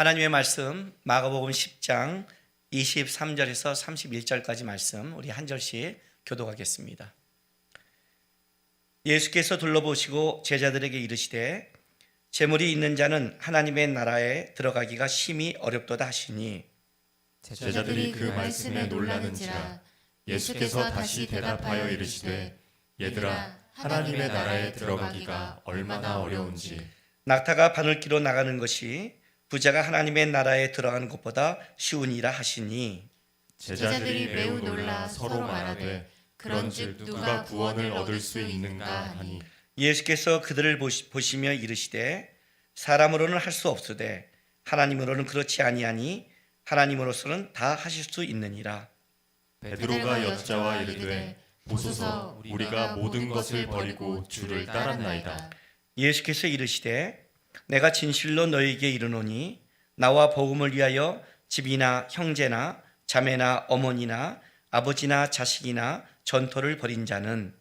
하나님의 말씀 마가복음 10장 23절에서 31절까지 말씀 우리 한 절씩 교독하겠습니다. 예수께서 둘러보시고 제자들에게 이르시되 재물이 있는 자는 하나님의 나라에 들어가기가 심히 어렵도다 하시니 제자들이 그 말씀에 놀라는지라. 예수께서 다시 대답하여 이르시되 얘들아, 하나님의 나라에 들어가기가 얼마나 어려운지. 낙타가 바늘기로 나가는 것이 부자가 하나님의 나라에 들어가는 것보다 쉬우니라 하시니 제자들이 매우 놀라 서로 말하되 그런즉 누가 구원을 얻을 수 있는가 하니. 예수께서 그들을 보시며 이르시되 사람으로는 할 수 없으되 하나님으로는 그렇지 아니하니 하나님으로서는 다 하실 수 있느니라. 베드로가 여짜와 이르되 보소서, 우리가 모든 것을 버리고 주를 따랐나이다. 예수께서 이르시되 내가 진실로 너희에게 이르노니 나와 복음을 위하여 집이나 형제나 자매나 어머니나 아버지나 자식이나 전토를 벌인 자는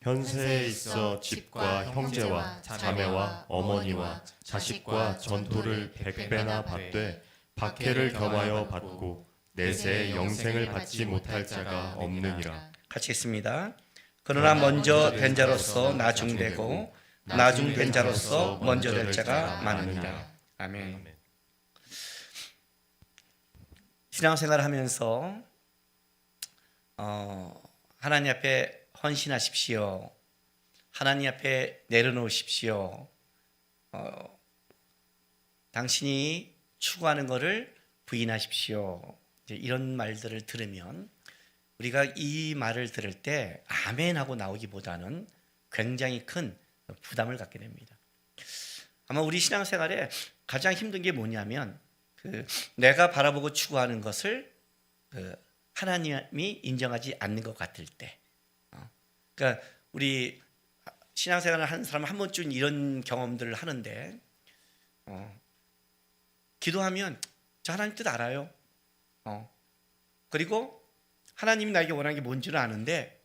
현세에 있어 집과 형제와 자매와 어머니와 자식과 전토를 100배나 받되 박해를 겸하여 받고 내세에 영생을 받지 못할 자가 없느니라. 같이 읽습니다. 그러나 먼저 된 자로서 나중되고 나중된 자로서 먼저 될 자가 많으니라. 아멘. 신앙생활을 하면서 하나님 앞에 헌신하십시오. 하나님 앞에 내려놓으십시오. 당신이 추구하는 것을 부인하십시오. 이런 말들을 들으면 우리가 이 말을 들을 때 아멘 하고 나오기보다는 굉장히 큰 부담을 갖게 됩니다. 아마 우리 신앙생활에 가장 힘든 게 뭐냐면 내가 바라보고 추구하는 것을 하나님이 인정하지 않는 것 같을 때. 그러니까 우리 신앙생활을 하는 사람은 한 번쯤 이런 경험들을 하는데 기도하면 저 하나님 뜻 알아요. 그리고 하나님이 나에게 원하는 게 뭔지를 아는데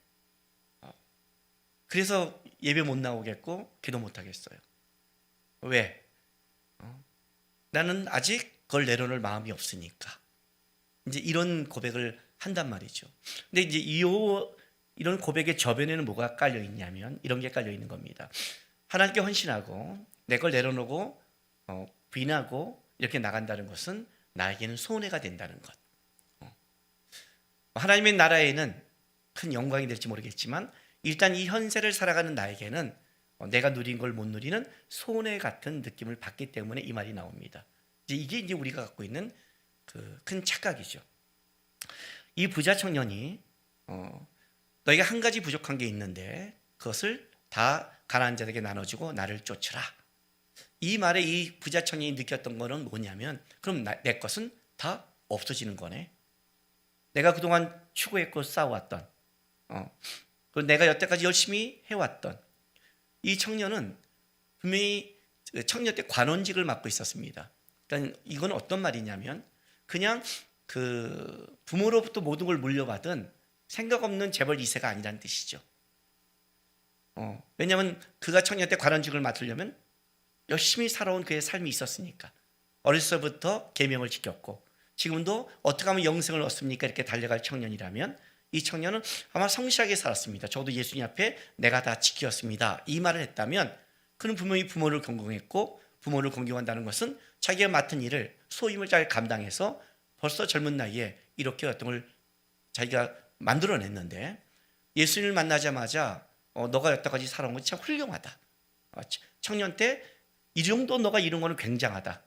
그래서 예배 못 나오겠고 기도 못 하겠어요. 왜? 나는 아직 그걸 내려놓을 마음이 없으니까. 이제 이런 고백을 한단 말이죠. 근데 이제 이런 고백의 저변에는 뭐가 깔려 있냐면 이런 게 깔려 있는 겁니다. 하나님께 헌신하고 내 걸 내려놓고 부인하고 이렇게 나간다는 것은 나에게는 손해가 된다는 것. 하나님의 나라에는 큰 영광이 될지 모르겠지만 일단 이 현세를 살아가는 나에게는 내가 누린 걸 못 누리는 손해 같은 느낌을 받기 때문에 이 말이 나옵니다. 이게 이제 우리가 갖고 있는 그 큰 착각이죠. 이 부자 청년이 너희가 한 가지 부족한 게 있는데 그것을 다 가난한 자에게 나눠주고 나를 쫓으라. 이 말에 이 부자 청년이 느꼈던 거는 뭐냐면 그럼 내 것은 다 없어지는 거네. 내가 그동안 추구했고 쌓아왔던 그리고 내가 여태까지 열심히 해왔던 이 청년은 분명히 청년 때 관원직을 맡고 있었습니다. 그러니까 이건 어떤 말이냐면 그냥 그 부모로부터 모든 걸 물려받은 생각 없는 재벌 2세가 아니라는 뜻이죠. 왜냐하면 그가 청년 때 관원직을 맡으려면 열심히 살아온 그의 삶이 있었으니까 어렸을 때부터 계명을 지켰고 지금도 어떻게 하면 영생을 얻습니까? 이렇게 달려갈 청년이라면 이 청년은 아마 성실하게 살았습니다. 저도 예수님 앞에 내가 다 지켰습니다. 이 말을 했다면 그는 분명히 부모를 공경했고 부모를 공경한다는 것은 자기가 맡은 일을 소임을 잘 감당해서 벌써 젊은 나이에 이렇게 어떤 걸 자기가 만들어냈는데 예수님을 만나자마자 너가 여태까지 살아온 것이 참 훌륭하다. 청년 때 이 정도 너가 이룬 거는 굉장하다.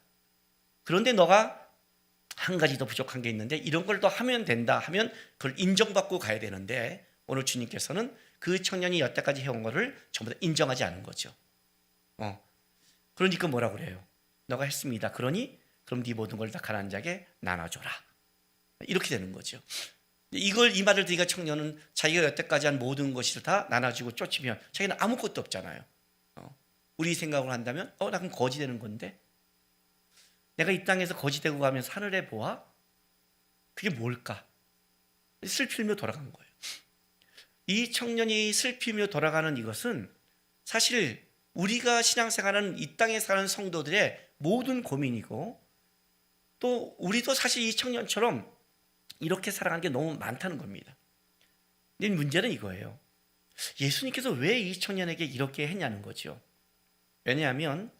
그런데 너가 한 가지 더 부족한 게 있는데 이런 걸 더 하면 된다 하면 그걸 인정받고 가야 되는데 오늘 주님께서는 그 청년이 여태까지 해온 거를 전부 다 인정하지 않은 거죠. 그러니까 뭐라 그래요? 너가 했습니다. 그러니 그럼 네 모든 걸 다 가난한 자에게 나눠줘라. 이렇게 되는 거죠. 이 말을 들으니까 청년은 자기가 여태까지 한 모든 것을 다 나눠주고 쫓으면 자기는 아무것도 없잖아요. 우리 생각을 한다면 나 그럼 거지 되는 건데 내가 이 땅에서 거지 되고 가면서 하늘에 보아? 그게 뭘까? 슬피며 돌아간 거예요. 이 청년이 슬피며 돌아가는 이것은 사실 우리가 신앙생활하는 이 땅에 사는 성도들의 모든 고민이고 또 우리도 사실 이 청년처럼 이렇게 살아가는 게 너무 많다는 겁니다. 근데 문제는 이거예요. 예수님께서 왜 이 청년에게 이렇게 했냐는 거죠. 왜냐하면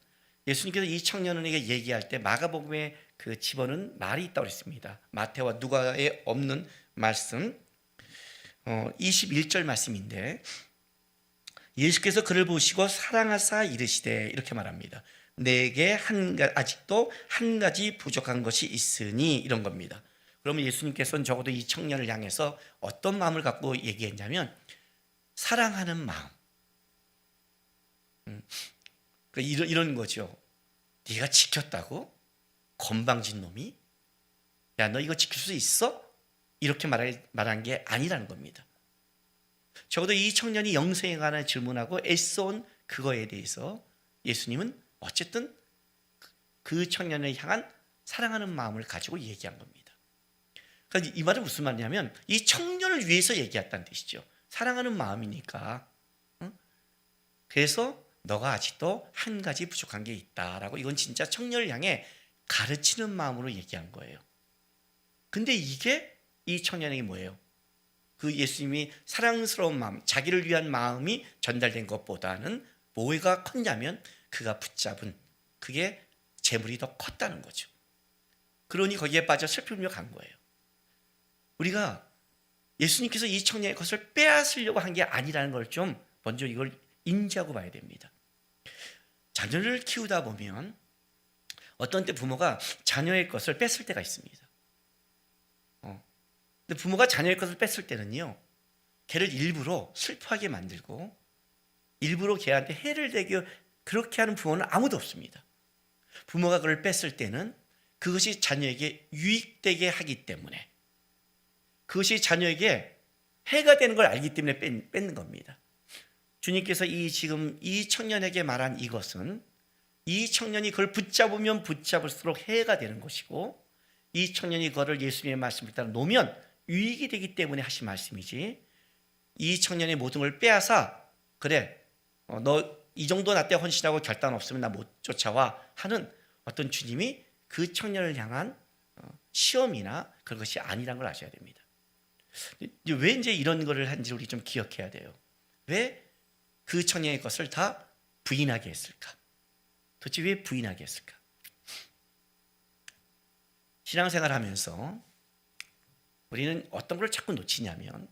예수님께서 이 청년에게 얘기할 때 마가복음에 그 집어넣은 말이 있다고 했습니다. 마태와 누가에 없는 말씀 21절 말씀인데, 예수께서 그를 보시고 사랑하사 이르시되 이렇게 말합니다. 내게 아직도 한 가지 부족한 것이 있으니, 이런 겁니다. 그러면 예수님께서는 적어도 이 청년을 향해서 어떤 마음을 갖고 얘기했냐면 사랑하는 마음. 이런 거죠. 네가 지켰다고? 건방진 놈이? 야, 너 이거 지킬 수 있어? 이렇게 말한 게 아니라는 겁니다. 적어도 이 청년이 영생에 관한 질문하고 애써온 그거에 대해서 예수님은 어쨌든 그 청년을 향한 사랑하는 마음을 가지고 얘기한 겁니다. 그러니까 이 말은 무슨 말이냐면 이 청년을 위해서 얘기했다는 뜻이죠. 사랑하는 마음이니까. 그래서 너가 아직도 한 가지 부족한 게 있다라고, 이건 진짜 청년을 향해 가르치는 마음으로 얘기한 거예요. 근데 이게 이 청년에게 뭐예요? 그 예수님이 사랑스러운 마음, 자기를 위한 마음이 전달된 것보다는 뭐가 컸냐면 그가 붙잡은 그게 재물이 더 컸다는 거죠. 그러니 거기에 빠져 슬픔으로 간 거예요. 우리가 예수님께서 이 청년의 것을 빼앗으려고 한 게 아니라는 걸 좀 먼저 이걸 인지하고 봐야 됩니다. 자녀를 키우다 보면 어떤 때 부모가 자녀의 것을 뺐을 때가 있습니다. 근데 부모가 자녀의 것을 뺐을 때는요, 걔를 일부러 슬퍼하게 만들고 일부러 걔한테 해를 되게 그렇게 하는 부모는 아무도 없습니다. 부모가 그걸 뺐을 때는 그것이 자녀에게 유익되게 하기 때문에, 그것이 자녀에게 해가 되는 걸 알기 때문에 뺏는 겁니다. 주님께서 지금 이 청년에게 말한 이것은 이 청년이 그걸 붙잡으면 붙잡을수록 해가 되는 것이고, 이 청년이 그거를 예수님의 말씀을 따라 놓으면 유익이 되기 때문에 하신 말씀이지, 이 청년의 모든 걸 빼앗아 그래 너 이 정도 나 때 헌신하고 결단 없으면 나 못 쫓아와 하는 어떤 주님이 그 청년을 향한 시험이나 그런 것이 아니란 걸 아셔야 됩니다. 왜 이제 이런 거를 한지 우리 좀 기억해야 돼요. 왜 그 청년의 것을 다 부인하게 했을까? 도대체 왜 부인하게 했을까? 신앙생활 하면서 우리는 어떤 걸 자꾸 놓치냐면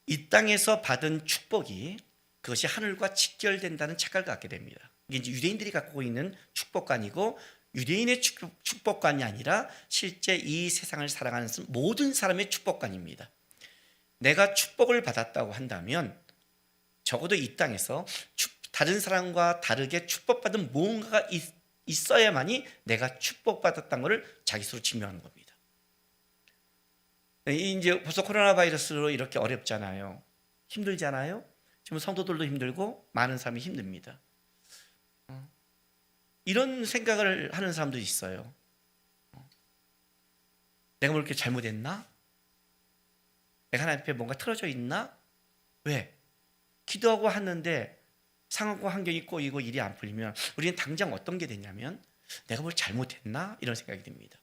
이 땅에서 받은 축복이 그것이 하늘과 직결된다는 착각을 갖게 됩니다. 이게 이제 유대인들이 갖고 있는 축복관이고, 유대인의 축복관이 아니라 실제 이 세상을 살아가는 모든 사람의 축복관입니다. 내가 축복을 받았다고 한다면 적어도 이 땅에서 다른 사람과 다르게 축복받은 무언가가 있어야만이 내가 축복받았다는 것을 자기 스스로 증명하는 겁니다. 이제 벌써 코로나 바이러스로 이렇게 어렵잖아요. 힘들잖아요. 지금 성도들도 힘들고 많은 사람이 힘듭니다. 이런 생각을 하는 사람도 있어요. 내가 뭐 이렇게 잘못했나? 내가 하나님 앞에 뭔가 틀어져 있나? 왜? 기도하고 하는데 상황과 환경이 꼬이고 일이 안 풀리면 우리는 당장 어떤 게 되냐면 내가 뭘 잘못했나? 이런 생각이 듭니다.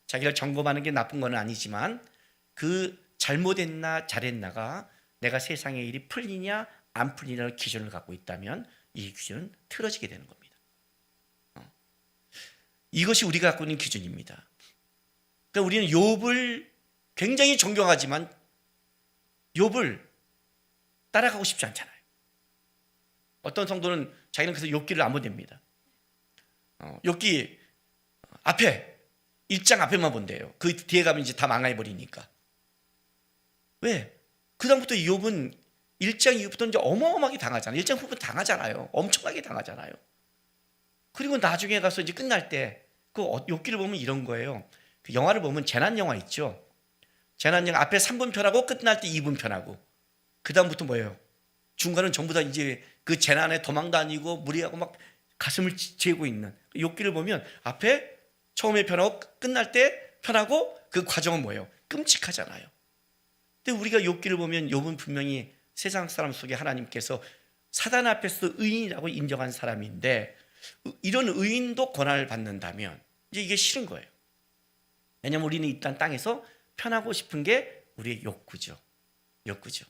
자기를 점검하는 게 나쁜 건 아니지만 그 잘못했나 잘했나가 내가 세상의 일이 풀리냐 안 풀리냐는 기준을 갖고 있다면 이 기준은 틀어지게 되는 겁니다. 이것이 우리가 갖고 있는 기준입니다. 그러니까 우리는 욥을 굉장히 존경하지만 욥을 따라가고 싶지 않잖아요. 어떤 성도는 자기는 그래서 욥기를 안 본답니다. 욥기 앞에 1장 앞에만 본대요. 그 뒤에 가면 이제 다 망해버리니까. 왜? 그 다음부터 욥은 1장 이후부터 이제 어마어마하게 당하잖아요. 1장 후부터 당하잖아요. 엄청나게 당하잖아요. 그리고 나중에 가서 이제 끝날 때 그 욥기를 보면 이런 거예요. 그 영화를 보면 재난 영화 있죠. 재난 영화 앞에 3분 편하고 끝날 때 2분 편하고, 그 다음부터 뭐예요? 중간은 전부 다 이제 그 재난에 도망 다니고 무리하고 막 가슴을 재고 있는 욥기를 보면 앞에 처음에 편하고 끝날 때 편하고, 그 과정은 뭐예요? 끔찍하잖아요. 근데 우리가 욥기를 보면 욥은 분명히 세상 사람 속에 하나님께서 사단 앞에서 의인이라고 인정한 사람인데, 이런 의인도 고난을 받는다면 이제 이게 싫은 거예요. 왜냐하면 우리는 일단 땅에서 편하고 싶은 게 우리의 욕구죠. 욕구죠.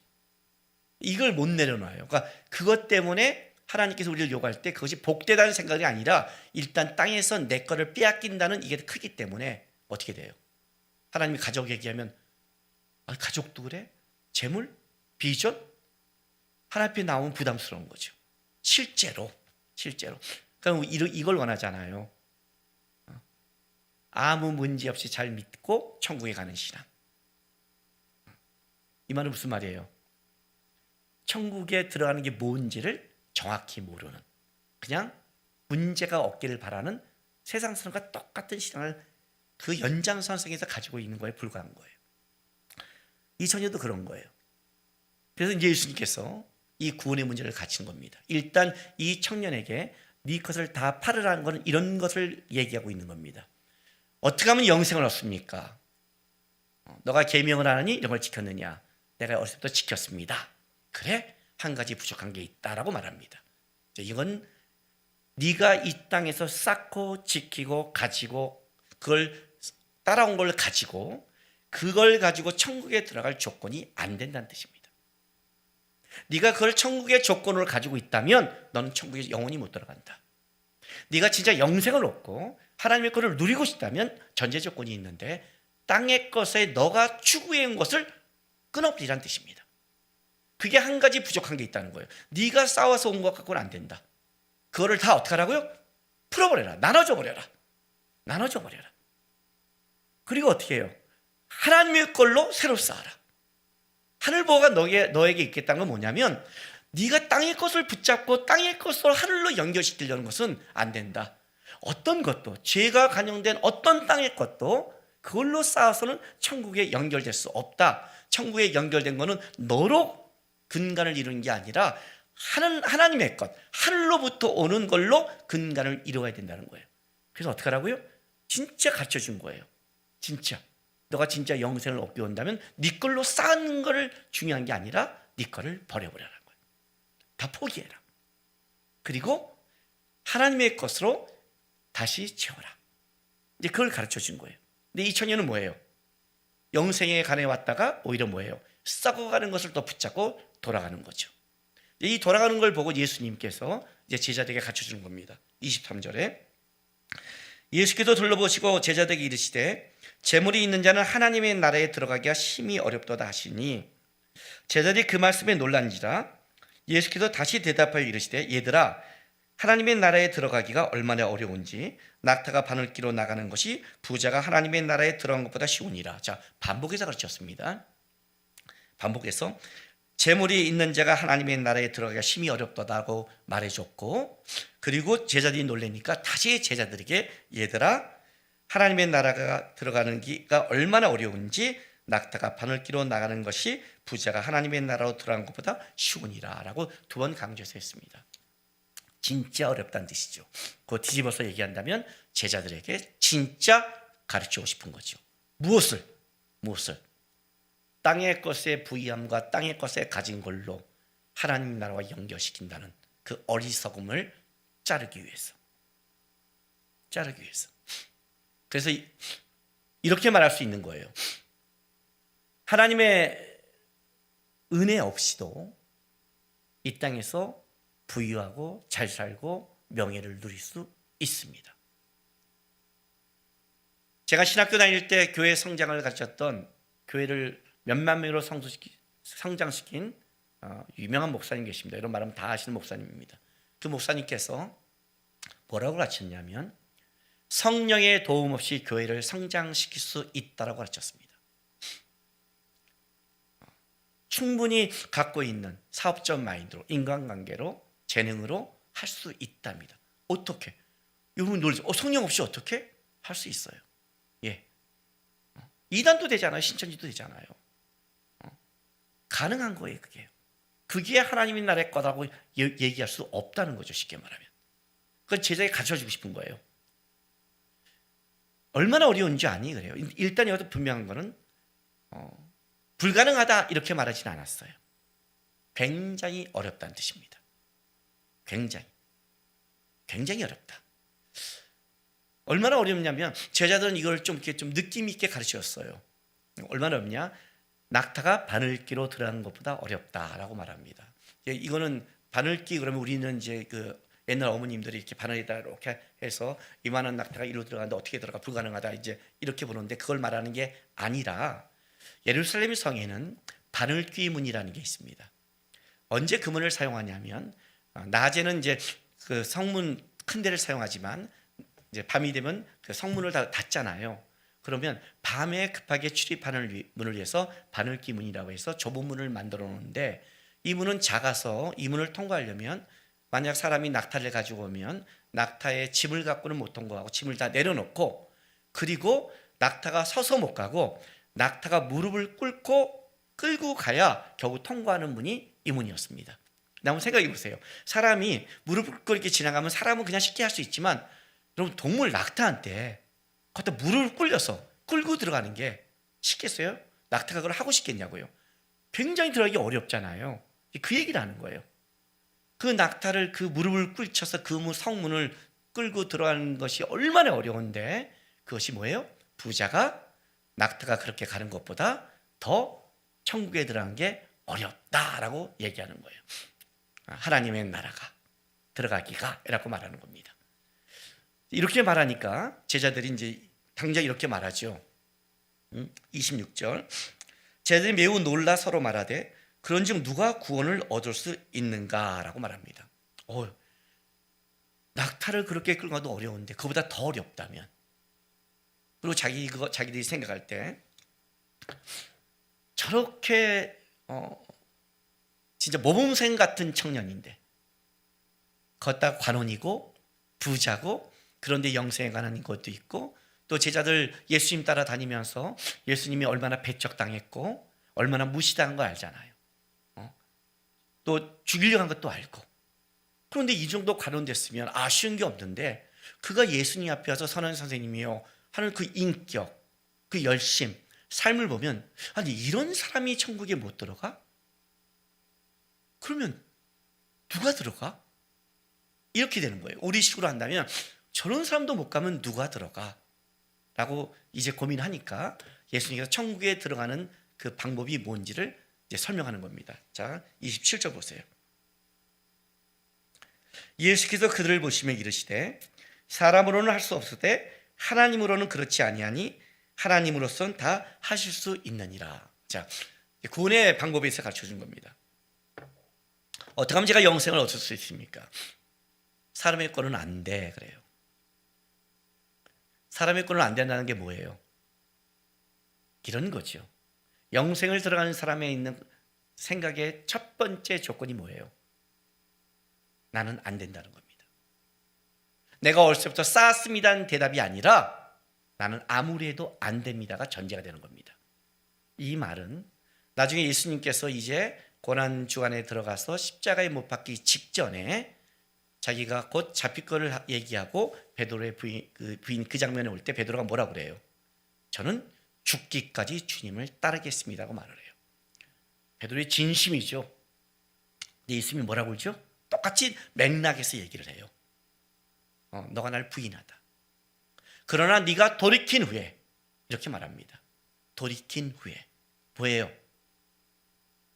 이걸 못 내려놔요. 그러니까 그것 때문에 하나님께서 우리를 요구할 때 그것이 복되다는 생각이 아니라 일단 땅에서 내 거를 빼앗긴다는 이게 크기 때문에 어떻게 돼요? 하나님이 가족 얘기하면 가족도 그래? 재물? 비전? 하나님 앞에 나오면 부담스러운 거죠. 실제로. 그럼 이걸 원하잖아요. 아무 문제 없이 잘 믿고 천국에 가는 신앙. 이 말은 무슨 말이에요? 천국에 들어가는 게 뭔지를 정확히 모르는, 그냥 문제가 없기를 바라는 세상 사람과 똑같은 신앙을 그 연장선상에서 가지고 있는 거에 불과한 거예요. 이 처녀도 그런 거예요. 그래서 이제 예수님께서 이 구원의 문제를 갖춘 겁니다. 일단 이 청년에게 네 것을 다 팔으라는 것은 이런 것을 얘기하고 있는 겁니다. 어떻게 하면 영생을 얻습니까? 너가 계명을 안 하니 이런 걸 지켰느냐? 내가 어렸을 때부터 지켰습니다. 그래? 한 가지 부족한 게 있다라고 말합니다. 이건 네가 이 땅에서 쌓고 지키고 가지고 그걸 따라온 걸 가지고 그걸 가지고 천국에 들어갈 조건이 안 된다는 뜻입니다. 네가 그걸 천국의 조건으로 가지고 있다면 너는 천국에 영원히 못 들어간다. 네가 진짜 영생을 얻고 하나님의 것을 누리고 싶다면 전제 조건이 있는데 땅의 것에 너가 추구해온 것을 끊어버리라는 뜻입니다. 그게 한 가지 부족한 게 있다는 거예요. 네가 싸워서 온 것 갖고는 안 된다. 그거를 다 어떻게 하라고요? 풀어버려라. 나눠줘 버려라. 그리고 어떻게 해요? 하나님의 걸로 새로 쌓아라. 하늘보가 너에게 있겠다는 건 뭐냐면 네가 땅의 것을 붙잡고 땅의 것으로 하늘로 연결시키려는 것은 안 된다. 어떤 것도 죄가 간영된 어떤 땅의 것도 그걸로 쌓아서는 천국에 연결될 수 없다. 천국에 연결된 것은 너로 근간을 이루는 게 아니라 하나님의 것, 하늘로부터 오는 걸로 근간을 이루어야 된다는 거예요. 그래서 어떻게 하라고요? 진짜 가르쳐준 거예요. 진짜 너가 진짜 영생을 얻게 온다면 네 걸로 쌓는 걸 중요한 게 아니라 네 거를 버려버려라는 거예요. 다 포기해라. 그리고 하나님의 것으로 다시 채워라. 이제 그걸 가르쳐준 거예요. 근데 이 청년은 뭐예요? 영생에 간에 왔다가 오히려 뭐예요? 썩어가는 것을 또 붙잡고 돌아가는 거죠. 이 돌아가는 걸 보고 예수님께서 이제 제자들에게 가르쳐주는 겁니다. 23절에 예수께서 둘러보시고 제자들에게 이르시되 재물이 있는 자는 하나님의 나라에 들어가기가 심히 어렵도다 하시니 제자들이 그 말씀에 놀란지라. 예수께서 다시 대답하여 이르시되 얘들아 하나님의 나라에 들어가기가 얼마나 어려운지 낙타가 바늘기로 나가는 것이 부자가 하나님의 나라에 들어간 것보다 쉬우니라. 자, 반복해서 가르쳤습니다. 반복해서 재물이 있는 자가 하나님의 나라에 들어가기가 심히 어렵다고 말해줬고, 그리고 제자들이 놀라니까 다시 제자들에게 얘들아 하나님의 나라가 들어가는 기가 얼마나 어려운지 낙타가 바늘기로 나가는 것이 부자가 하나님의 나라로 들어간 것보다 쉬우니라 라고 2번 강조해서 했습니다. 진짜 어렵다는 뜻이죠. 그거 뒤집어서 얘기한다면 제자들에게 진짜 가르치고 싶은 거죠. 무엇을? 땅의 것에 부의함과 땅의 것에 가진 걸로 하나님 나라와 연결시킨다는 그 어리석음을 자르기 위해서. 그래서 이렇게 말할 수 있는 거예요. 하나님의 은혜 없이도 이 땅에서 부유하고 잘 살고 명예를 누릴 수 있습니다. 제가 신학교 다닐 때 교회 성장을 가르쳤던, 교회를 몇만 명으로 성장시킨 유명한 목사님 계십니다. 이런 말하면 다 아시는 목사님입니다. 그 목사님께서 뭐라고 가르쳤냐면 성령의 도움 없이 교회를 성장시킬 수 있다라고 가르쳤습니다. 충분히 갖고 있는 사업적 마인드로, 인간관계로, 재능으로 할 수 있답니다. 어떻게? 여러분 놀라죠. 성령 없이 어떻게? 할 수 있어요. 예. 이단도 되잖아요. 신천지도 되잖아요. 가능한 거예요. 그게 하나님의 나라의 거라고 얘기할 수 없다는 거죠. 쉽게 말하면. 그건 제자에게 가르쳐주고 싶은 거예요. 얼마나 어려운지 아니 그래요. 일단 여기서 분명한 거는 불가능하다 이렇게 말하진 않았어요. 굉장히 어렵다는 뜻입니다. 굉장히 어렵다. 얼마나 어렵냐면 제자들은 이걸 좀 이렇게 좀 느낌 있게 가르쳤어요. 얼마나 어렵냐? 낙타가 바늘기로 들어가는 것보다 어렵다라고 말합니다. 이거는 바늘기 그러면 우리는 이제 그 옛날 어머님들이 이렇게 바늘에다 이렇게 해서 이만한 낙타가 이리로 들어가는데 어떻게 들어가 불가능하다 이제 이렇게 보는데 그걸 말하는 게 아니라 예루살렘 성에는 바늘귀 문이라는 게 있습니다. 언제 그 문을 사용하냐면 낮에는 이제 그 성문 큰 데를 사용하지만 이제 밤이 되면 그 성문을 다 닫잖아요. 그러면 밤에 급하게 출입하는 문을 위해서 바늘귀 문이라고 해서 좁은 문을 만들어 놓는데 이 문은 작아서 이 문을 통과하려면 만약 사람이 낙타를 가지고 오면 낙타의 짐을 갖고는 못 통과하고 짐을 다 내려놓고 그리고 낙타가 서서 못 가고 낙타가 무릎을 끌고 가야 겨우 통과하는 문이 이 문이었습니다. 한번 생각해 보세요. 사람이 무릎을 꿇고 이렇게 지나가면 사람은 그냥 쉽게 할 수 있지만 여러분 동물 낙타한테 거기다 무릎을 끌고 들어가는 게 쉽겠어요? 낙타가 그걸 하고 싶겠냐고요. 굉장히 들어가기 어렵잖아요. 그 얘기를 하는 거예요. 그 낙타를 그 무릎을 꿇쳐서 그 성문을 끌고 들어가는 것이 얼마나 어려운데 그것이 뭐예요? 부자가 낙타가 그렇게 가는 것보다 더 천국에 들어가는 게 어렵다라고 얘기하는 거예요. 하나님의 나라가 들어가기가 이라고 말하는 겁니다. 이렇게 말하니까 제자들이 이제 당장 이렇게 말하죠. 26절 제자들이 매우 놀라 서로 말하되 그런즉 누가 구원을 얻을 수 있는가라고 말합니다. 낙타를 그렇게 끌고 가도 어려운데 그보다 더 어렵다면 그리고 자기들이 생각할 때 저렇게 진짜 모범생 같은 청년인데 걷다 관원이고 부자고 그런데 영생에 관한 것도 있고 또 제자들 예수님 따라다니면서 예수님이 얼마나 배척당했고 얼마나 무시당한 거 알잖아요. 또 죽이려고 한 것도 알고 그런데 이 정도 관원됐으면 아쉬운 게 없는데 그가 예수님 앞에 와서 선한 선생님이요 하는 그 인격, 그 열심, 삶을 보면 아니 이런 사람이 천국에 못 들어가? 그러면 누가 들어가? 이렇게 되는 거예요. 우리식으로 한다면 저런 사람도 못 가면 누가 들어가? 라고 이제 고민하니까 예수님께서 천국에 들어가는 그 방법이 뭔지를 이제 설명하는 겁니다. 자, 27절 보세요. 예수께서 그들을 보시며 이르시되 사람으로는 할 수 없으되 하나님으로는 그렇지 아니하니 하나님으로서는 다 하실 수 있느니라. 자, 구원의 방법에 대해서 가르쳐 준 겁니다. 어떻게 하면 제가 영생을 얻을 수 있습니까? 사람의 거는 안 돼 그래요. 사람의 거는 안 된다는 게 뭐예요? 이런 거죠. 영생을 들어가는 사람에 있는 생각의 첫 번째 조건이 뭐예요? 나는 안 된다는 겁니다. 내가 어렸을 때부터 쌓았습니다는 대답이 아니라 나는 아무리 해도 안 됩니다가 전제가 되는 겁니다. 이 말은 나중에 예수님께서 이제 고난주간에 들어가서 십자가에 못 박기 직전에 자기가 곧 잡힐 거를 얘기하고 베드로의 부인 그 장면에 올 때 베드로가 뭐라고 그래요? 저는 죽기까지 주님을 따르겠습니다고 말을 해요. 베드로의 진심이죠. 근데 예수님이 뭐라고 그러죠? 똑같이 맥락에서 얘기를 해요. 너가 날 부인하다. 그러나 네가 돌이킨 후에 이렇게 말합니다. 돌이킨 후에 뭐예요?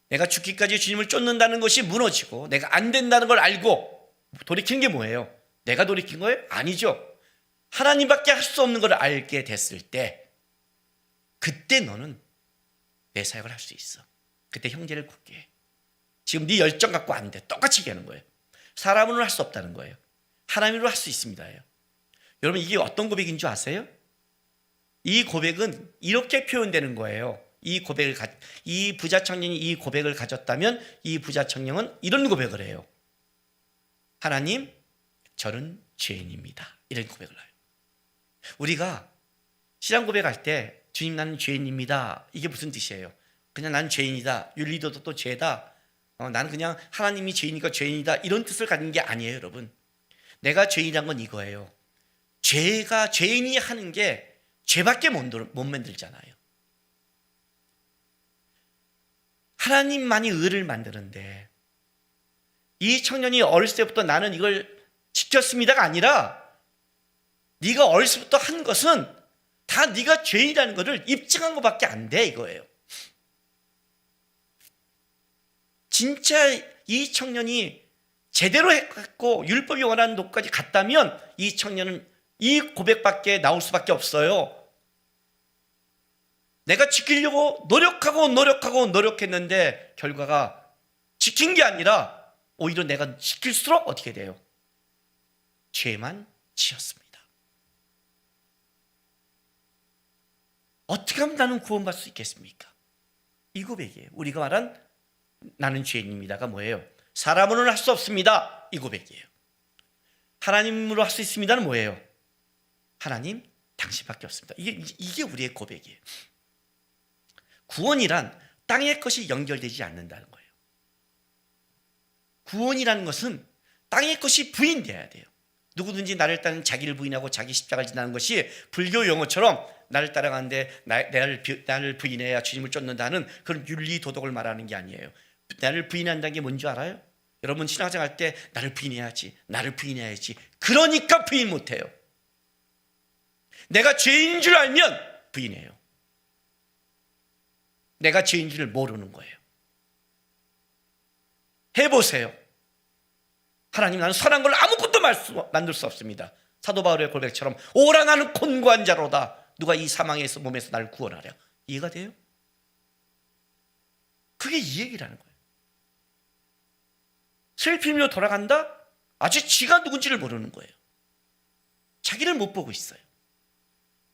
내가 죽기까지 주님을 쫓는다는 것이 무너지고 내가 안 된다는 걸 알고 돌이킨 게 뭐예요? 내가 돌이킨 거예요? 아니죠. 하나님밖에 할 수 없는 걸 알게 됐을 때 그때 너는 내 사역을 할 수 있어. 그때 형제를 굳게 해. 지금 네 열정 갖고 안 돼. 똑같이 얘기하는 거예요. 사람으로는 할 수 없다는 거예요. 하나님으로 할 수 있습니다예요. 여러분 이게 어떤 고백인 줄 아세요? 이 고백은 이렇게 표현되는 거예요. 이 부자 청년이 이 고백을 가졌다면 이 부자 청년은 이런 고백을 해요. 하나님, 저는 죄인입니다. 이런 고백을 해요. 우리가 신앙 고백할 때 주님 나는 죄인입니다. 이게 무슨 뜻이에요? 그냥 난 죄인이다. 윤리도도 또 죄다. 나는 그냥 하나님이 죄인이니까 죄인이다. 이런 뜻을 가진 게 아니에요, 여러분. 내가 죄인이란 건 이거예요. 죄인이 하는 게 죄밖에 못 만들잖아요. 하나님만이 의를 만드는데 이 청년이 어렸을 때부터 나는 이걸 지켰습니다가 아니라 네가 어렸을 때부터 한 것은 다 네가 죄인이라는 것을 입증한 것밖에 안 돼 이거예요. 진짜 이 청년이 제대로 했고 율법이 원하는 도까지 갔다면 이 청년은 이 고백밖에 나올 수밖에 없어요. 내가 지키려고 노력했는데 결과가 지킨 게 아니라 오히려 내가 지킬수록 어떻게 돼요? 죄만 지었습니다. 어떻게 하면 나는 구원받을 수 있겠습니까? 이 고백이에요. 우리가 말한 나는 죄인입니다가 뭐예요? 사람으로는 할 수 없습니다. 이 고백이에요. 하나님으로 할 수 있습니다는 뭐예요? 하나님 당신밖에 없습니다. 이게 우리의 고백이에요. 구원이란 땅의 것이 연결되지 않는다는 거예요. 구원이라는 것은 땅의 것이 부인돼야 돼요. 누구든지 나를 따르는 자기를 부인하고 자기 십자가를 지나는 것이 불교 용어처럼 나를 따라가는데 나를 부인해야 주님을 쫓는다는 그런 윤리 도덕을 말하는 게 아니에요. 나를 부인한다는 게 뭔지 알아요? 여러분 신앙생활 할 때 나를 부인해야지. 그러니까 부인 못해요. 내가 죄인인 줄 알면 부인해요. 내가 죄인 줄 모르는 거예요. 해보세요. 하나님, 나는 선한 걸 아무것도 만들 수 없습니다. 사도 바울의 고백처럼 오라 나는 곤고한 자로다. 누가 이 사망에서 몸에서 나를 구원하랴. 이해가 돼요? 그게 이 얘기라는 거예요. 슬픔으로 돌아간다? 아직 지가 누군지를 모르는 거예요. 자기를 못 보고 있어요.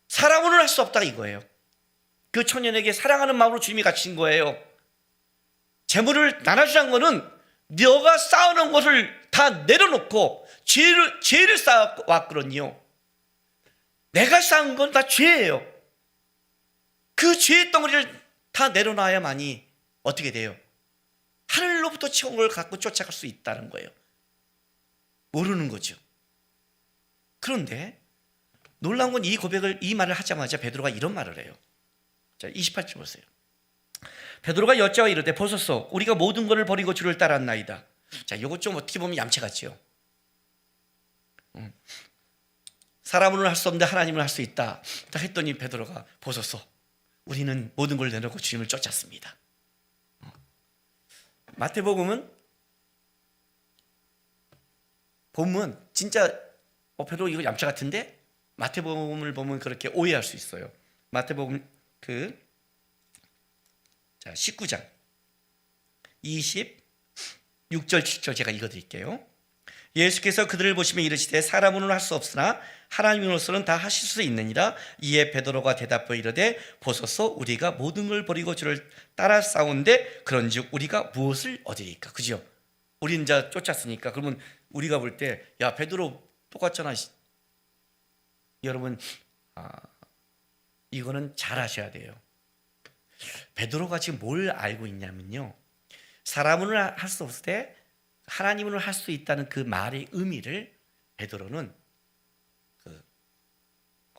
사람으로는 할 수 없다 이거예요. 그 청년에게 사랑하는 마음으로 주님이 갇힌 거예요. 재물을 나눠주라는 거는 너가 쌓아놓은 것을 다 내려놓고 죄를 쌓아왔거든요. 내가 쌓은 건 다 죄예요. 그 죄의 덩어리를 다 내려놔야만이 어떻게 돼요? 하늘로부터 치운 걸 갖고 쫓아갈 수 있다는 거예요. 모르는 거죠. 그런데 놀라운 건 이 말을 하자마자 베드로가 이런 말을 해요. 자, 28절 보세요. 베드로가 여자와 이르되 보소서 우리가 모든 것을 버리고 주를 따랐나이다. 자, 이것 좀 어떻게 보면 얌체 같죠. 사람으로는 할 수 없는데 하나님은 할 수 있다. 딱 했더니 베드로가 보소서 우리는 모든 걸 내놓고 주님을 쫓았습니다. 마태복음은 보면 진짜 베드로 이거 얌체 같은데 마태복음을 보면 그렇게 오해할 수 있어요. 마태복음 19장 26절 7절 제가 읽어드릴게요. 예수께서 그들을 보시며 이르시되 사람으로는 할 수 없으나 하나님으로서는 다 하실 수 있느니라. 이에 베드로가 대답하여 이르되 보소서 우리가 모든 걸 버리고 주를 따라 싸운데 그런즉 우리가 무엇을 얻으리까? 그죠? 우리는 이제 쫓았으니까. 그러면 우리가 볼 때 야 베드로 똑같잖아. 여러분 이거는 잘 아셔야 돼요. 베드로가 지금 뭘 알고 있냐면요, 사람으로는 할 수 없을 때 하나님으로 할 수 있다는 그 말의 의미를 베드로는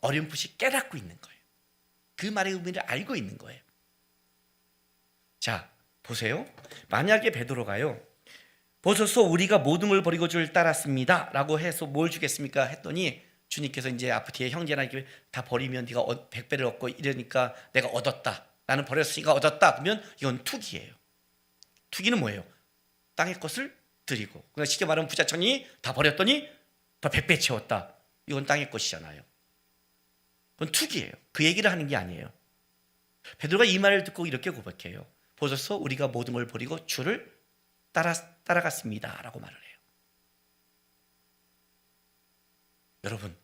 어렴풋이 깨닫고 있는 거예요. 그 말의 의미를 알고 있는 거예요. 자, 보세요. 만약에 베드로가요, 보소서 우리가 모든 걸 버리고 주를 따랐습니다 라고 해서 뭘 주겠습니까? 했더니 주님께서 이제 앞 뒤에 형제나 이렇게 다 버리면 네가 100배를 얻고 이러니까 내가 얻었다. 나는 버렸으니까 얻었다. 그러면 이건 투기예요. 투기는 뭐예요? 땅의 것을 드리고, 그러니까 쉽게 말하면 부자청이 다 버렸더니 더 100배 채웠다. 이건 땅의 것이잖아요. 그건 투기예요. 그 얘기를 하는 게 아니에요. 베드로가 이 말을 듣고 이렇게 고백해요. 보소서 우리가 모든 걸 버리고 주를 따라갔습니다 라고 말을 해요. 여러분,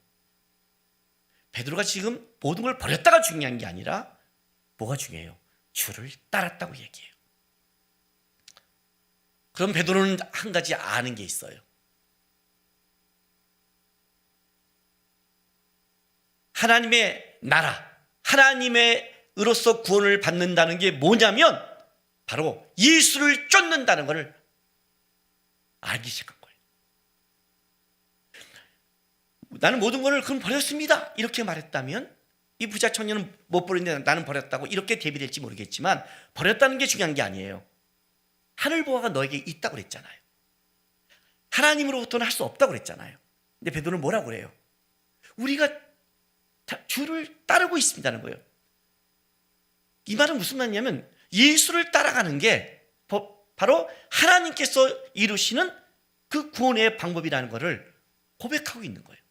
베드로가 지금 모든 걸 버렸다가 중요한 게 아니라 뭐가 중요해요? 주를 따랐다고 얘기해요. 그럼 베드로는 한 가지 아는 게 있어요. 하나님의 나라, 하나님의으로서 구원을 받는다는 게 뭐냐면 바로 예수를 쫓는다는 것을 알기 시작한 거예요. 나는 모든 것을 그럼 버렸습니다 이렇게 말했다면 이 부자 청년은 못 버렸는데 나는 버렸다고 이렇게 대비될지 모르겠지만 버렸다는 게 중요한 게 아니에요. 하늘 보화가 너에게 있다고 그랬잖아요. 하나님으로부터는 할 수 없다고 그랬잖아요. 근데 베드로는 뭐라고 그래요? 우리가 주를 따르고 있습니다는 거예요. 이 말은 무슨 말이냐면 예수를 따라가는 게 바로 하나님께서 이루시는 그 구원의 방법이라는 것을 고백하고 있는 거예요.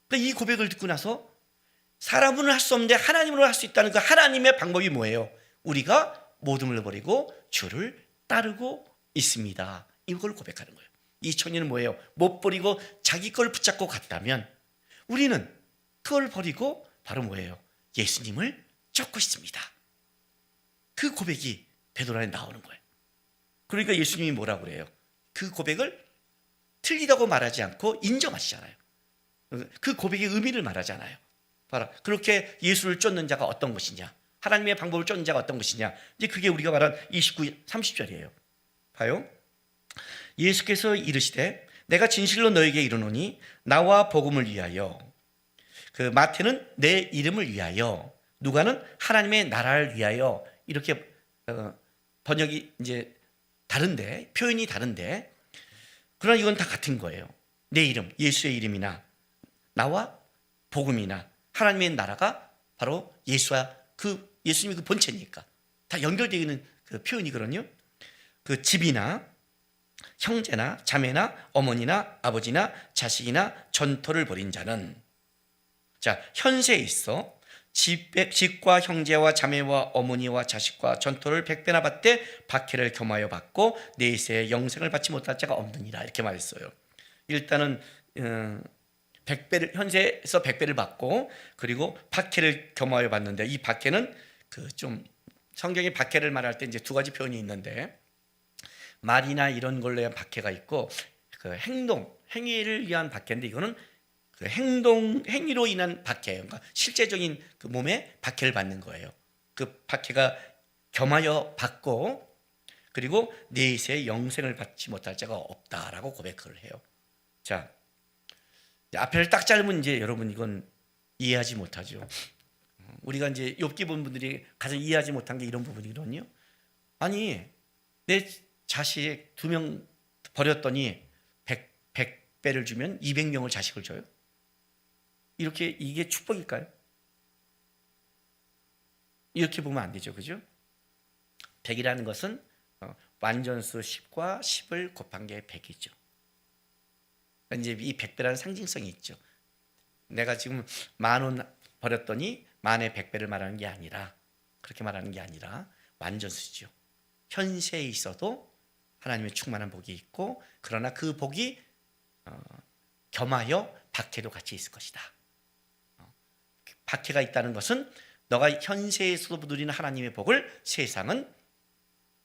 그러니까 이 고백을 듣고 나서 사람으로는 할 수 없는데 하나님으로 할 수 있다는 그 하나님의 방법이 뭐예요? 우리가 모든 걸 버리고 주를 따르고 있습니다. 이걸 고백하는 거예요. 이 청년은 뭐예요? 못 버리고 자기 걸 붙잡고 갔다면 우리는 그걸 버리고 바로 뭐예요? 예수님을 쫓고 있습니다. 그 고백이 베드로 안에 나오는 거예요. 그러니까 예수님이 뭐라고 그래요? 그 고백을 틀리다고 말하지 않고 인정하시잖아요. 그 고백의 의미를 말하잖아요. 봐라, 그렇게 예수를 쫓는 자가 어떤 것이냐, 하나님의 방법을 쫓는 자가 어떤 것이냐, 이제 그게 우리가 말한 29, 30절이에요. 봐요. 예수께서 이르시되 내가 진실로 너에게 이르노니 나와 복음을 위하여, 그 마태는 내 이름을 위하여, 누가는 하나님의 나라를 위하여, 이렇게 번역이 이제 다른데, 표현이 다른데, 그러나 이건 다 같은 거예요. 내 이름, 예수의 이름이나 나와 복음이나 하나님의 나라가 바로 예수와 예수님이 그 본체니까 다 연결되어 있는 그 표현이거든요. 그 집이나 형제나 자매나 어머니나 아버지나 자식이나 전토를 벌인 자는, 자, 현세에 있어 집과 형제와 자매와 어머니와 자식과 전토를 100배나 받되 박해를 겸하여 받고 내세에 영생을 받지 못할 자가 없느니라, 이렇게 말했어요. 일단은 100배를, 현세에서 100배를 받고 그리고 박해를 겸하여 받는데, 이 박해는 그 좀 성경이 박해를 말할 때 이제 두 가지 표현이 있는데, 말이나 이런 걸로 위한 박해가 있고 그 행위를 위한 박해인데, 이거는 그 행위로 인한 박해예요. 그러니까 실제적인 그 몸에 박해를 받는 거예요. 그 박해가 겸하여 받고 그리고 내세에 영생을 받지 못할 자가 없다라고 고백을 해요. 자, 앞에를 딱 자르면 이제 여러분 이건 이해하지 못하죠. 우리가 이제 욥기 본 분들이 가장 이해하지 못한 게 이런 부분이거든요. 아니, 내 자식 2명 버렸더니 100배를 주면 200명을 자식을 줘요? 이게 축복일까요? 이렇게 보면 안 되죠, 그죠? 100이라는 것은 완전수 10과 10을 곱한 게 100이죠. 이제 이 100배라는 상징성이 있죠. 내가 지금 10,000원 버렸더니 만의 100배를 말하는 게 아니라, 그렇게 말하는 게 아니라 완전수죠. 현세에 있어도 하나님의 충만한 복이 있고, 그러나 그 복이 겸하여 박해도 같이 있을 것이다. 박해가 있다는 것은 너가 현세에서도 누리는 하나님의 복을 세상은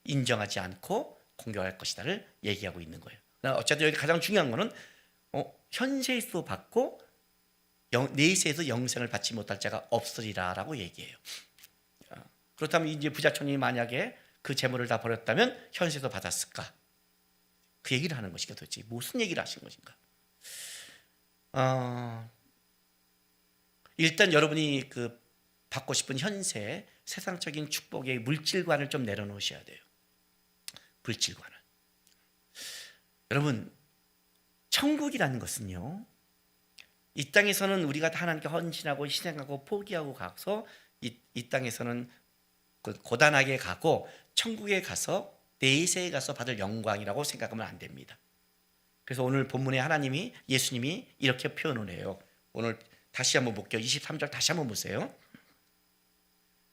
인정하지 않고 공격할 것이다를 얘기하고 있는 거예요. 어쨌든 여기 가장 중요한 거는 현세에서 받고 내세에서 영생을 받지 못할 자가 없으리라라고 얘기해요. 그렇다면 이제 부자촌이 만약에 그 재물을 다 버렸다면 현세에서 받았을까? 그 얘기를 하는 것인가, 도대체 무슨 얘기를 하신 것인가? 일단 여러분이 그 받고 싶은 현세 세상적인 축복의 물질관을 좀 내려놓으셔야 돼요. 물질관을. 여러분, 천국이라는 것은요, 이 땅에서는 우리가 하나님께 헌신하고 희생하고 포기하고 가서 이 땅에서는 고단하게 가고 천국에 가서 내세에 가서 받을 영광이라고 생각하면 안 됩니다. 그래서 오늘 본문에 예수님이 이렇게 표현을 해요. 오늘 다시 한번 볼게요. 23절 다시 한번 보세요.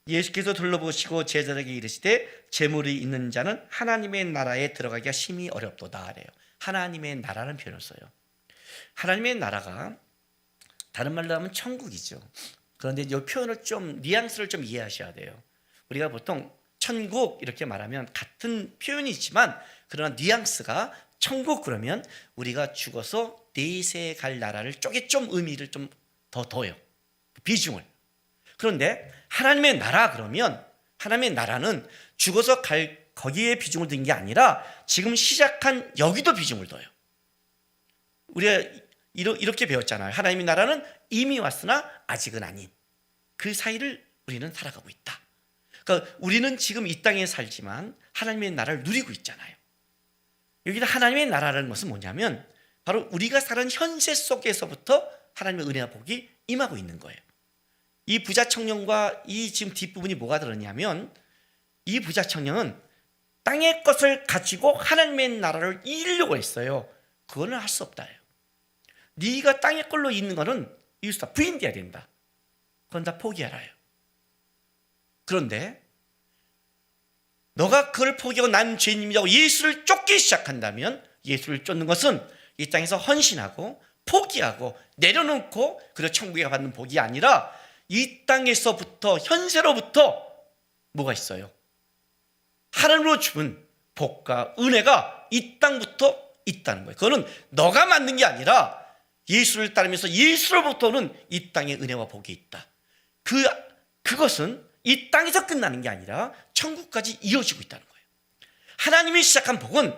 예수께서 둘러보시고 제자들에게 이르시되 재물이 있는 자는 하나님의 나라에 들어가기가 심히 어렵도다 하래요. 하나님의 나라는 표현을 써요. 하나님의 나라가 다른 말로 하면 천국이죠. 그런데 이 표현을 좀 뉘앙스를 좀 이해하셔야 돼요. 우리가 보통 천국 이렇게 말하면 같은 표현이지만 그러나 뉘앙스가, 천국 그러면 우리가 죽어서 내세에 갈 나라를 쪽에 좀 의미를 좀 더 둬요. 비중을. 그런데 하나님의 나라 그러면 하나님의 나라는 죽어서 갈 거기에 비중을 둔 게 아니라 지금 시작한 여기도 비중을 둬요. 우리가 이렇게 배웠잖아요. 하나님의 나라는 이미 왔으나 아직은 아닌 그 사이를 우리는 살아가고 있다. 그러니까 우리는 지금 이 땅에 살지만 하나님의 나라를 누리고 있잖아요. 여기다 하나님의 나라라는 것은 뭐냐면 바로 우리가 사는 현세 속에서부터 하나님의 은혜와 복이 임하고 있는 거예요. 이 부자 청년과 이 지금 뒷부분이 뭐가 들었냐면 이 부자 청년은 땅의 것을 가지고 하나님의 나라를 이루려고 했어요. 그거는 할 수 없다. 네가 땅의 걸로 있는 거는 이웃 다 부인돼야 된다. 그건 다 포기하라요. 그런데 너가 그걸 포기하고 난 죄인임이라고 예수를 쫓기 시작한다면 예수를 쫓는 것은 이 땅에서 헌신하고 포기하고 내려놓고 그리고 천국에 받는 복이 아니라 이 땅에서부터 현세로부터 뭐가 있어요? 하나님으로 주는 복과 은혜가 이 땅부터 있다는 거예요. 그거는 너가 만든 게 아니라 예수를 따르면서 예수로부터는 이 땅에 은혜와 복이 있다. 그것은 이 땅에서 끝나는 게 아니라 천국까지 이어지고 있다는 거예요. 하나님이 시작한 복은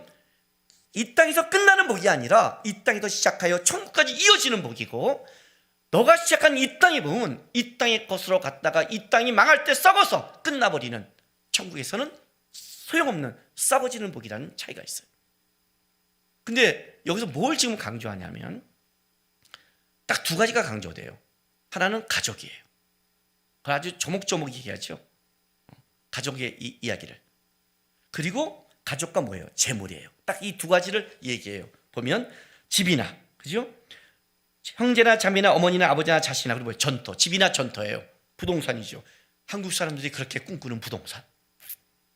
이 땅에서 끝나는 복이 아니라 이 땅에서 시작하여 천국까지 이어지는 복이고, 너가 시작한 이 땅의 복은 이 땅의 것으로 갔다가 이 땅이 망할 때 썩어서 끝나버리는, 천국에서는 소용없는 썩어지는 복이라는 차이가 있어요. 근데 여기서 뭘 지금 강조하냐면 딱 두 가지가 강조돼요. 하나는 가족이에요. 그걸 아주 조목조목 얘기하죠. 가족의 이야기를. 그리고 가족과 뭐예요? 재물이에요. 딱 이 두 가지를 얘기해요. 보면 집이나, 그죠? 형제나 자매나 어머니나 아버지나 자식이나, 그리고 뭐예요? 전토. 집이나 전토예요. 부동산이죠. 한국 사람들이 그렇게 꿈꾸는 부동산.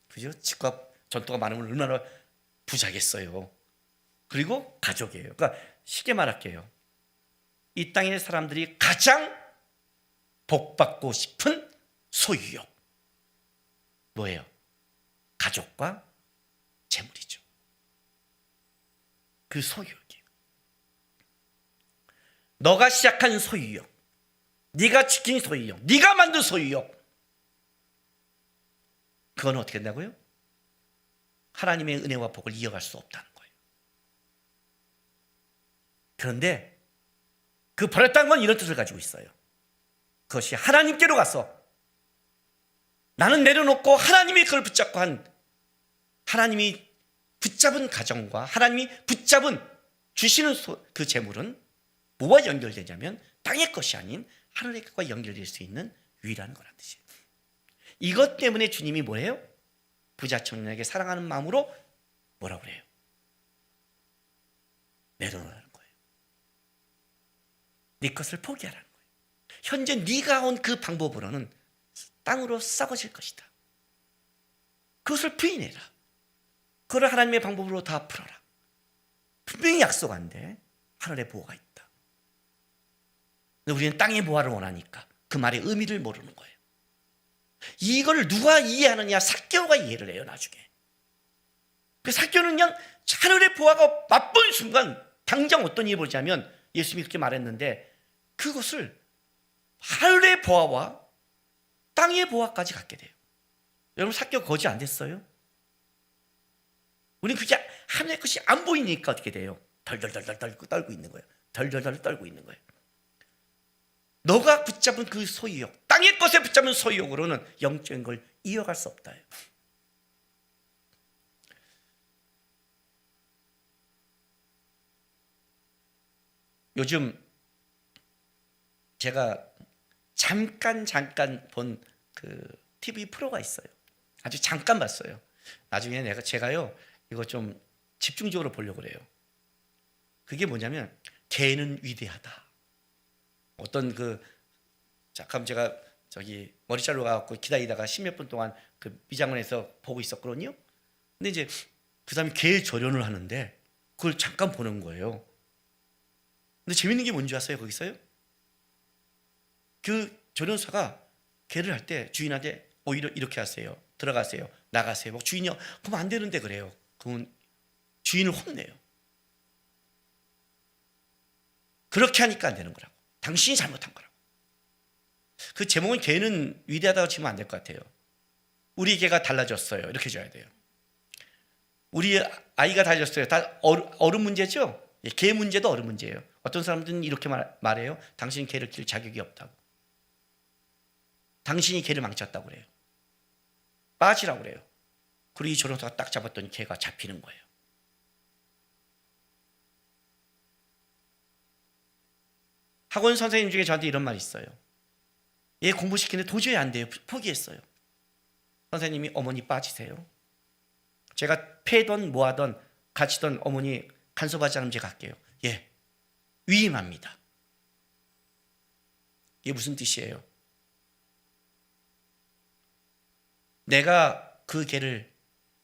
그죠? 집과 전토가 많으면 얼마나 부자겠어요. 그리고 가족이에요. 그러니까 쉽게 말할게요. 이 땅의 사람들이 가장 복받고 싶은 소유욕 뭐예요? 가족과 재물이죠. 그 소유욕이에요. 너가 시작한 소유욕, 네가 지킨 소유욕, 네가 만든 소유욕, 그건 어떻게 된다고요? 하나님의 은혜와 복을 이어갈 수 없다는 거예요. 그런데 그 버렸다는 건 이런 뜻을 가지고 있어요. 그것이 하나님께로 가서 나는 내려놓고 하나님이 그걸 붙잡고 한, 하나님이 붙잡은 가정과 하나님이 붙잡은 주시는 그 재물은 뭐와 연결되냐면 땅의 것이 아닌 하늘의 것과 연결될 수 있는 유일한 거란 뜻이에요. 이것 때문에 주님이 뭐예요? 부자 청년에게 사랑하는 마음으로 뭐라고 그래요? 내려놓으라는 거예요. 네 것을 포기하라는 거예요. 현재 네가 온 그 방법으로는 땅으로 썩어질 것이다. 그것을 부인해라. 그걸 하나님의 방법으로 다 풀어라. 분명히 약속한데 하늘의 보호가 있다. 근데 우리는 땅의 보호를 원하니까 그 말의 의미를 모르는 거예요. 이걸 누가 이해하느냐? 삭개오가 이해를 해요. 나중에 그 삭개오는 그냥 하늘의 보호가 맛본 순간 당장 어떤 일이 보자면 예수님이 그렇게 말했는데 그것을 하늘의 보호와 땅의 보호까지 갖게 돼요. 여러분 삭개오 거지 안 됐어요? 우리는 그게 하늘의 것이 안 보이니까 어떻게 돼요? 덜덜덜 떨고 있는 거예요. 덜덜덜 떨고 있는 거예요. 너가 붙잡은 그 소유욕, 땅의 것에 붙잡은 소유욕으로는 영적인 걸 이어갈 수 없다. 요즘 제가 잠깐 본 그 TV 프로가 있어요. 아주 잠깐 봤어요. 나중에 제가요 이거 좀 집중적으로 보려고 그래요. 그게 뭐냐면 개는 위대하다. 어떤 잠깐 제가 저기 머리 자르러 가갖고 기다리다가 10몇 분 동안 그 미장원에서 보고 있었거든요. 근데 이제 그 사람이 개 조련을 하는데 그걸 잠깐 보는 거예요. 근데 재밌는 게 뭔지 아세요? 거기서요? 그 조련사가 개를 할 때 주인한테 오히려 이렇게 하세요. 들어가세요. 나가세요. 뭐 주인이 그러면 안 되는데 그래요. 그러면 주인을 혼내요. 그렇게 하니까 안 되는 거라고. 당신이 잘못한 거라고. 그 제목은 개는 위대하다고 치면 안 될 것 같아요. 우리 개가 달라졌어요. 이렇게 줘야 돼요. 우리 아이가 달라졌어요. 다 어른 문제죠? 개 문제도 어른 문제예요. 어떤 사람들은 이렇게 말해요. 당신이 개를 키울 자격이 없다고. 당신이 개를 망쳤다고 그래요. 빠지라고 그래요. 그리고 이 조련사가 딱 잡았더니 개가 잡히는 거예요. 학원 선생님 중에 저한테 이런 말이 있어요. 얘 공부시키는데 도저히 안 돼요. 포기했어요. 선생님이 어머니 빠지세요. 제가 패던 뭐하던 갇히던 어머니 간섭하지 않으면 제가 갈게요. 예, 위임합니다. 이게 무슨 뜻이에요? 내가 그 개를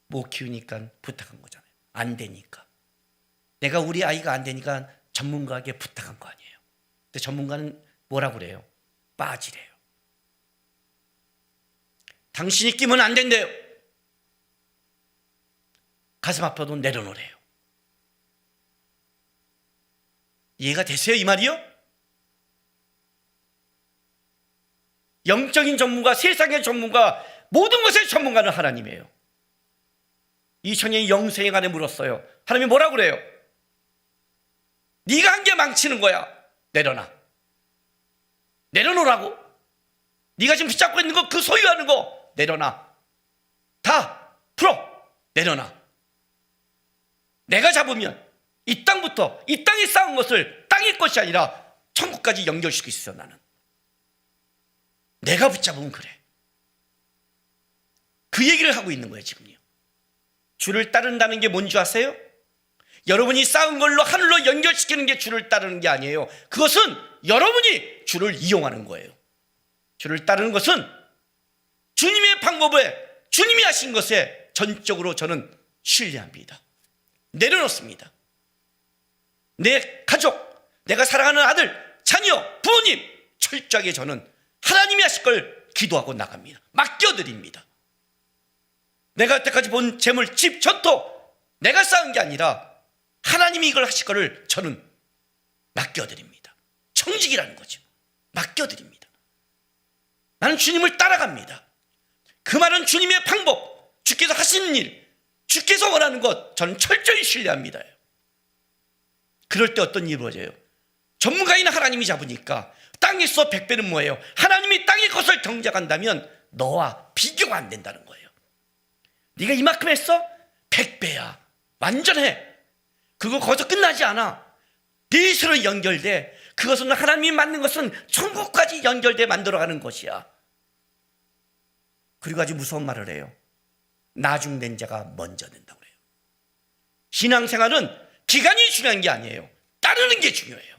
못 키우니까 부탁한 거잖아요. 안 되니까. 내가 우리 아이가 안 되니까 전문가에게 부탁한 거 아니에요. 근데 전문가는 뭐라고 그래요? 빠지래요. 당신이 끼면 안 된대요. 가슴 아파도 내려놓으래요. 이해가 되세요? 이 말이요? 영적인 전문가, 세상의 전문가, 모든 것의 전문가는 하나님이에요. 이 청년이 영생에 관해 물었어요. 하나님이 뭐라고 그래요? 네가 한 게 망치는 거야. 내려놔. 내려놓으라고. 네가 지금 붙잡고 있는 거, 그 소유하는 거 내려놔. 다 풀어. 내려놔. 내가 잡으면 이 땅부터, 이 땅에 쌓은 것을 땅의 것이 아니라 천국까지 연결시킬 수 있어. 나는 내가 붙잡으면 그래. 그 얘기를 하고 있는 거예요. 지금요. 주를 따른다는 게 뭔지 아세요? 여러분이 쌓은 걸로 하늘로 연결시키는 게 주를 따르는 게 아니에요. 그것은 여러분이 주를 이용하는 거예요. 주를 따르는 것은 주님의 방법에, 주님이 하신 것에 전적으로 저는 신뢰합니다. 내려놓습니다. 내 가족, 내가 사랑하는 아들, 자녀, 부모님 철저하게 저는 하나님이 하실 걸 기도하고 나갑니다. 맡겨드립니다. 내가 여태까지 본 재물, 집, 전토 내가 쌓은 게 아니라 하나님이 이걸 하실 거를 저는 맡겨드립니다. 청직이라는 거죠. 맡겨드립니다. 나는 주님을 따라갑니다. 그 말은 주님의 방법, 주께서 하시는 일, 주께서 원하는 것 저는 철저히 신뢰합니다. 그럴 때 어떤 일이 벌어져요? 전문가인 하나님이 잡으니까 땅에서 100배는 뭐예요? 하나님이 땅의 것을 경작한다면 너와 비교가 안 된다는 거예요. 네가 이만큼 했어? 100배야. 완전해. 그거 거기서 끝나지 않아. 넷으로 연결돼. 그것은 하나님이 만든 것은 천국까지 연결돼 만들어가는 것이야. 그리고 아주 무서운 말을 해요. 나중된 자가 먼저 된다고 그래요. 신앙생활은 기간이 중요한 게 아니에요. 따르는 게 중요해요.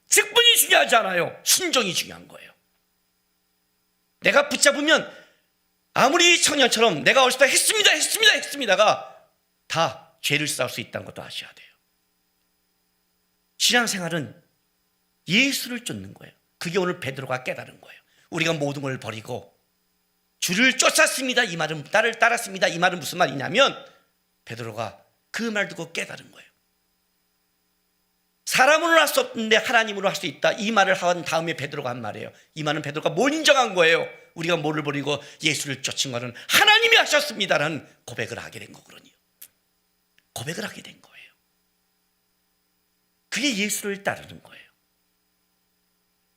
직분이 중요하지 않아요. 순종이 중요한 거예요. 내가 붙잡으면 아무리 청년처럼 내가 어렸을 때 했습니다가 다 죄를 쌓을 수 있다는 것도 아셔야 돼요. 신앙생활은 예수를 쫓는 거예요. 그게 오늘 베드로가 깨달은 거예요. 우리가 모든 걸 버리고 주를 쫓았습니다. 이 말은 나를 따랐습니다. 이 말은 무슨 말이냐면 베드로가 그 말 듣고 깨달은 거예요. 사람으로는 할 수 없는데 하나님으로 할 수 있다. 이 말을 한 다음에 베드로가 한 말이에요. 이 말은 베드로가 뭘 인정한 거예요? 우리가 뭐를 버리고 예수를 쫓은 것은 하나님이 하셨습니다라는 고백을 하게 된 거거든요. 고백을 하게 된 거예요. 그게 예수를 따르는 거예요.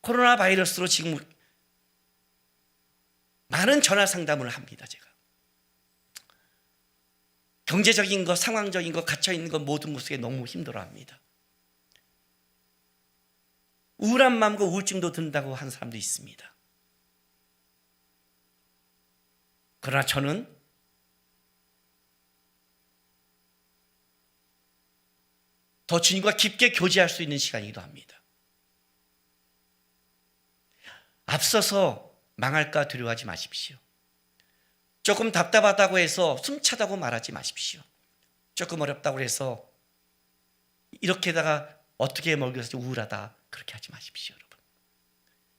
코로나 바이러스로 지금 많은 전화 상담을 합니다. 제가 경제적인 거, 상황적인 거, 갇혀있는 거 모든 모습에 너무 힘들어합니다. 우울한 마음과 우울증도 든다고 하는 사람도 있습니다. 그러나 저는 더 주님과 깊게 교제할 수 있는 시간이기도 합니다. 앞서서 망할까 두려워하지 마십시오. 조금 답답하다고 해서 숨차다고 말하지 마십시오. 조금 어렵다고 해서 이렇게다가 어떻게 먹여서 우울하다 그렇게 하지 마십시오. 여러분,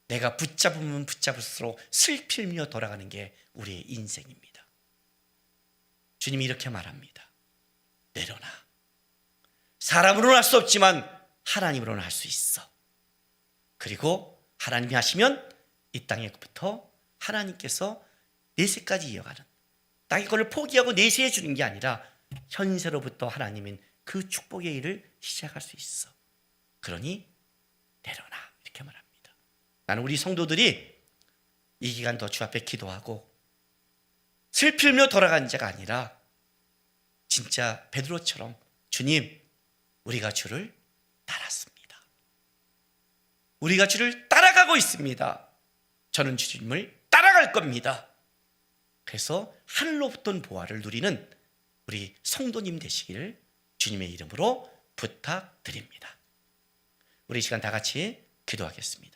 내가 붙잡으면 붙잡을수록 슬피며 돌아가는 게 우리의 인생입니다. 주님이 이렇게 말합니다. 내려놔. 사람으로는 할 수 없지만 하나님으로는 할 수 있어. 그리고 하나님이 하시면 이 땅에부터 하나님께서 내세까지 이어가는, 땅의 것을 포기하고 내세해 주는 게 아니라 현세로부터 하나님은 그 축복의 일을 시작할 수 있어. 그러니 내려놔, 이렇게 말합니다. 나는 우리 성도들이 이 기간 더 주 앞에 기도하고 슬피며 돌아간 자가 아니라 진짜 베드로처럼 주님, 우리가 주를 따랐습니다. 우리가 주를 따라가고 있습니다. 저는 주님을 따라갈 겁니다. 그래서 하늘로부터 보화를 누리는 우리 성도님 되시기를 주님의 이름으로 부탁드립니다. 우리 이 시간 다 같이 기도하겠습니다.